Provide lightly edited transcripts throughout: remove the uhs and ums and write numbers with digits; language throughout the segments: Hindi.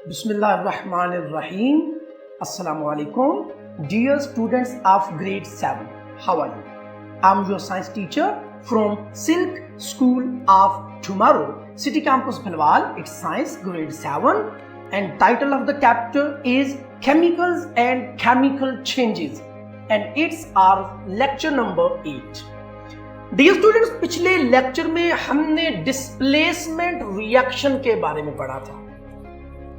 Bismillahirrahmanirrahim. Assalamu alaikum. Dear students of grade 7, how are you? I'm your science teacher from Silk School of Tomorrow, City Campus Bhalwal. It's science grade 7 and title of the chapter is Chemicals and Chemical Changes and it's our lecture number 8. Dear students, पिछले लेक्चर में हमने डिस्प्लेसमेंट रिएक्शन के बारे में पढ़ा था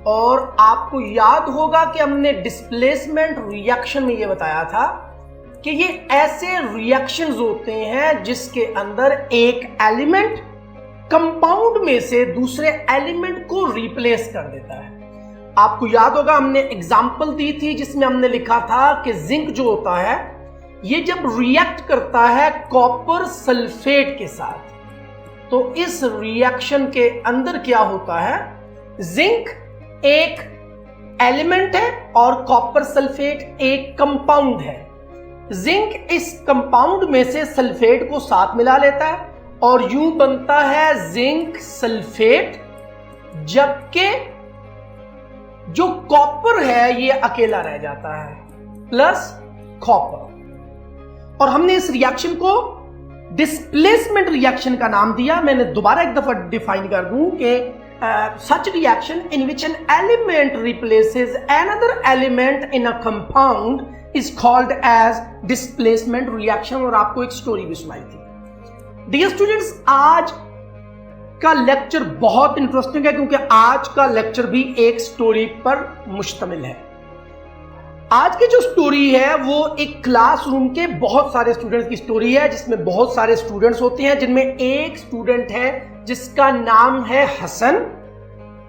और आपको याद होगा कि हमने डिस्प्लेसमेंट रिएक्शन में यह बताया था कि ये ऐसे रिएक्शंस होते हैं जिसके अंदर एक एलिमेंट कंपाउंड में से दूसरे एलिमेंट को रिप्लेस कर देता है। आपको याद होगा हमने एग्जांपल दी थी जिसमें हमने लिखा था कि जिंक जो होता है ये जब रिएक्ट करता है कॉपर सल्फेट के साथ, तो इस रिएक्शन के अंदर क्या होता है, जिंक एक एलिमेंट है और कॉपर सल्फेट एक कंपाउंड है। जिंक इस कंपाउंड में से सल्फेट को साथ मिला लेता है और यूं बनता है जिंक सल्फेट, जबकि जो कॉपर है ये अकेला रह जाता है प्लस कॉपर। और हमने इस रिएक्शन को डिस्प्लेसमेंट रिएक्शन का नाम दिया। मैंने दोबारा एक दफा डिफाइन कर दूं कि such reaction in which an element replaces another element in a compound is called as displacement reaction. और आपको एक स्टोरी भी सुनाई थी। डियर स्टूडेंट्स, आज का लेक्चर बहुत इंटरेस्टिंग है क्योंकि आज का लेक्चर भी एक स्टोरी पर मुश्तमिल है। आज की जो स्टोरी है वो एक क्लासरूम के बहुत सारे स्टूडेंट्स की स्टोरी है जिसमें बहुत सारे स्टूडेंट्स होते हैं, जिनमें एक स्टूडेंट है जिसका नाम है हसन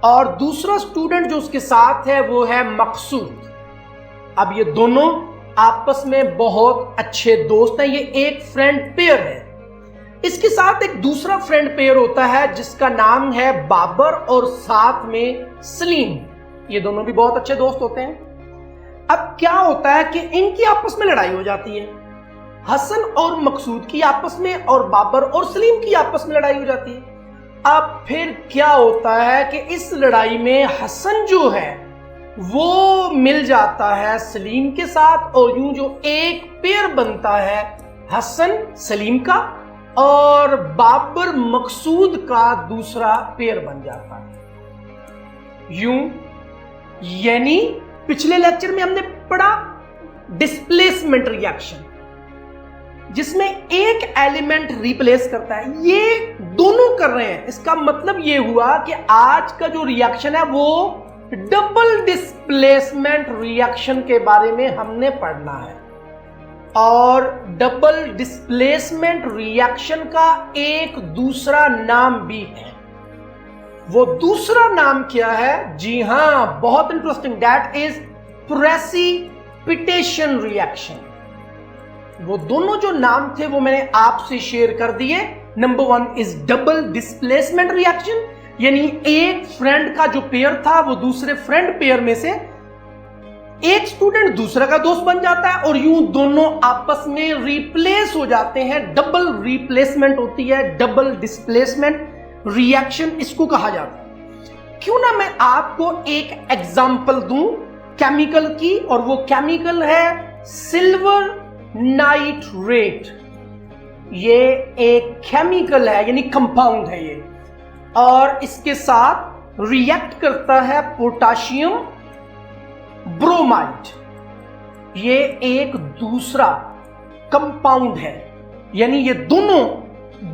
और दूसरा स्टूडेंट जो उसके साथ है वो है मकसूद। अब ये दोनों आपस में बहुत अच्छे दोस्त हैं, ये एक फ्रेंड पेयर है। इसके साथ एक दूसरा फ्रेंड पेयर होता है जिसका नाम है बाबर और साथ में सलीम। ये दोनों भी बहुत अच्छे दोस्त होते हैं। अब क्या होता है कि इनकी आपस में लड़ाई हो जाती है, हसन और मकसूद की आपस में और बाबर और सलीम की आपस में लड़ाई हो जाती है। अब फिर क्या होता है कि इस लड़ाई में हसन जो है वो मिल जाता है सलीम के साथ और यूं जो एक पेयर बनता है हसन सलीम का और बाबर मकसूद का दूसरा पेयर बन जाता है। यूं यानी पिछले लेक्चर में हमने पढ़ा डिस्प्लेसमेंट रिएक्शन जिसमें एक एलिमेंट रिप्लेस करता है, ये दोनों कर रहे हैं। इसका मतलब ये हुआ कि आज का जो रिएक्शन है वो डबल डिस्प्लेसमेंट रिएक्शन के बारे में हमने पढ़ना है। और डबल डिस्प्लेसमेंट रिएक्शन का एक दूसरा नाम भी है। वो दूसरा नाम क्या है? जी हां, बहुत interesting, that is precipitation reaction. वो दोनों जो नाम थे वो मैंने आपसे शेयर कर दिए। Number 1 is double displacement reaction, यानी एक फ्रेंड का जो पेयर था वो दूसरे फ्रेंड पेयर में से एक स्टूडेंट दूसरा का दोस्त बन जाता है और यूं दोनों आपस में रिप्लेस हो जाते हैं। डबल रिप्लेसमेंट होती है, डबल डिस्प्लेसमेंट रिएक्शन इसको कहा जाता है। क्यों ना मैं आपको एक एग्जांपल दूं केमिकल की, और वो केमिकल है सिल्वर नाइट्रेट। ये एक केमिकल है यानी कंपाउंड है ये, और इसके साथ रिएक्ट करता है पोटाशियम ब्रोमाइड। ये एक दूसरा कंपाउंड है, यानी ये दोनों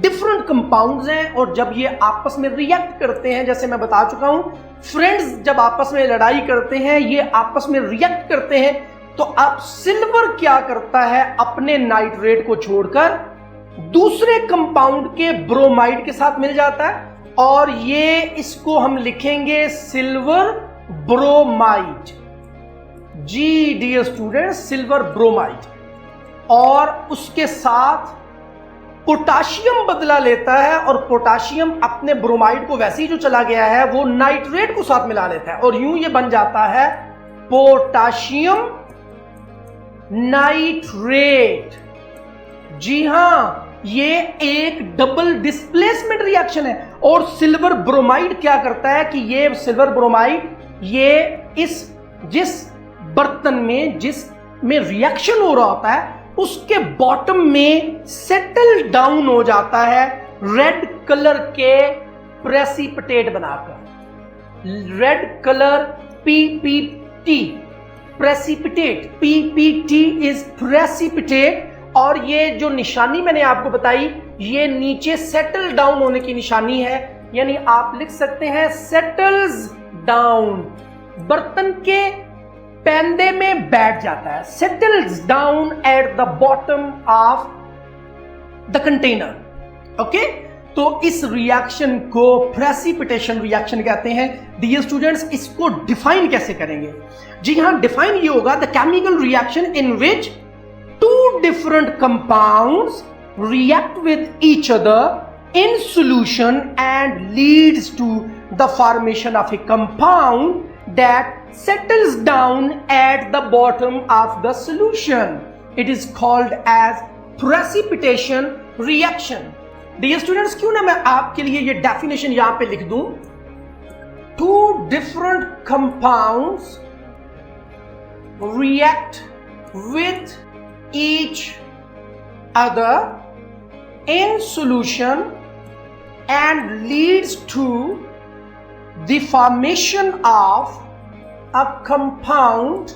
डिफरेंट कंपाउंड्स हैं और जब ये आपस में रिएक्ट करते हैं, जैसे मैं बता चुका हूं, फ्रेंड्स जब आपस में लड़ाई करते हैं ये आपस में रिएक्ट करते हैं, तो अब सिल्वर क्या करता है, अपने नाइट्रेट को छोड़कर दूसरे कंपाउंड के ब्रोमाइड के साथ मिल जाता है और ये इसको हम लिखेंगे सिल्वर ब्रोमाइड। जी डियर स्टूडेंट्स, सिल्वर ब्रोमाइड। और उसके साथ पोटाशियम बदला लेता है और पोटाशियम अपने ब्रोमाइड को वैसे ही जो चला गया है वो नाइट्रेट को साथ मिला लेता है और यूं ये बन जाता है पोटाशियम नाइट्रेट। जी हां, ये एक डबल डिस्प्लेसमेंट रिएक्शन है। और सिल्वर ब्रोमाइड क्या करता है कि ये सिल्वर ब्रोमाइड ये जिस बर्तन में जिसमें रिएक्शन हो रहा होता है उसके बॉटम में सेटल डाउन हो जाता है रेड कलर के प्रेसिपिटेट बनाकर। Red colour PPT precipitate, PPT is precipitate. और ये जो निशानी मैंने आपको बताई ये नीचे सेटल डाउन होने की निशानी है, यानी आप लिख सकते हैं सेटल्स डाउन, बर्तन के पैंदे में बैठ जाता है, settles down at the bottom of the container. Okay, तो इस रिएक्शन को प्रेसिपिटेशन रिएक्शन कहते हैं। डियर स्टूडेंट्स, इसको डिफाइन कैसे करेंगे? जी हां, डिफाइन ये होगा the chemical reaction in which two different compounds react with each other in solution and leads to the formation of a compound that settles down at the bottom of the solution. It is called as precipitation reaction. Dear students, क्यों ना मैं आपके लिए ये definition यहां पे लिख दूं? Two different compounds react with each other in solution and leads to the formation of a compound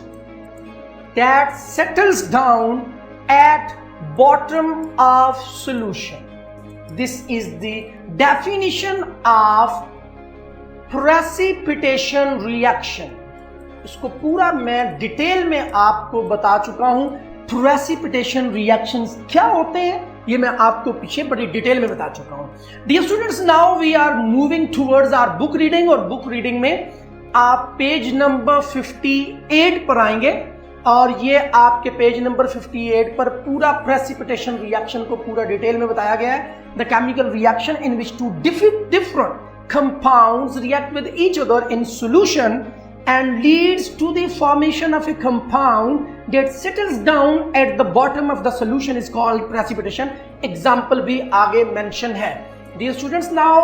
that settles down at bottom of solution. This is the definition of precipitation reaction. इसको पूरा मैं डिटेल में आपको बता चुका हूं। प्रेसिपिटेशन रिएक्शंस क्या होते हैं ये मैं आपको पीछे बड़ी डिटेल में बता चुका हूं। Dear students, now we are moving towards our book reading, और बुक रीडिंग में आप पेज नंबर 58 पर आएंगे, और ये आपके पेज नंबर 58 पर पूरा प्रेसिपिटेशन रिएक्शन को पूरा डिटेल में बताया गया है। The chemical reaction in which two different compounds react with each other in solution and leads to the formation of a compound that settles down at the bottom of the solution is called precipitation. Example भी आगे mention है। Dear students, now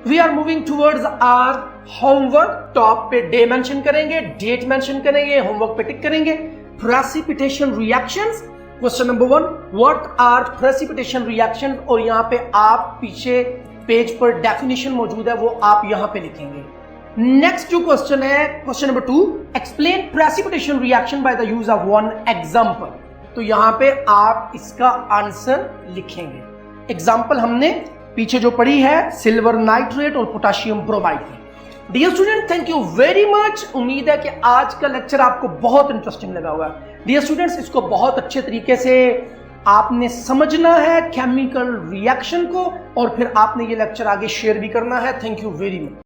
we are moving towards our homework. Top पे डे मेंशन करेंगे, डेट मेंशन करेंगे, होमवर्क पे टिक करेंगे। Precipitation reactions. Question number 1, what are precipitation reactions? और यहाँ पे आप पीछे पेज पर डेफिनेशन मौजूद है, वो आप यहाँ पे लिखेंगे। नेक्स्ट जो क्वेश्चन है, question number 2, explain precipitation reaction by the use of one example. तो यहां पे आप इसका आंसर लिखेंगे। एग्जांपल हमने पीछे जो पढ़ी है सिल्वर नाइट्रेट और पोटेशियम ब्रोमाइड की। Dear student, thank you very much. उम्मीद है कि आज का लेक्चर आपको बहुत इंटरेस्टिंग लगा होगा। डियर स्टूडेंट्स, इसको बहुत अच्छे तरीके से आपने समझना है केमिकल रिएक्शन को, और फिर आपने ये लेक्चर आगे शेयर भी करना है। Thank you very much.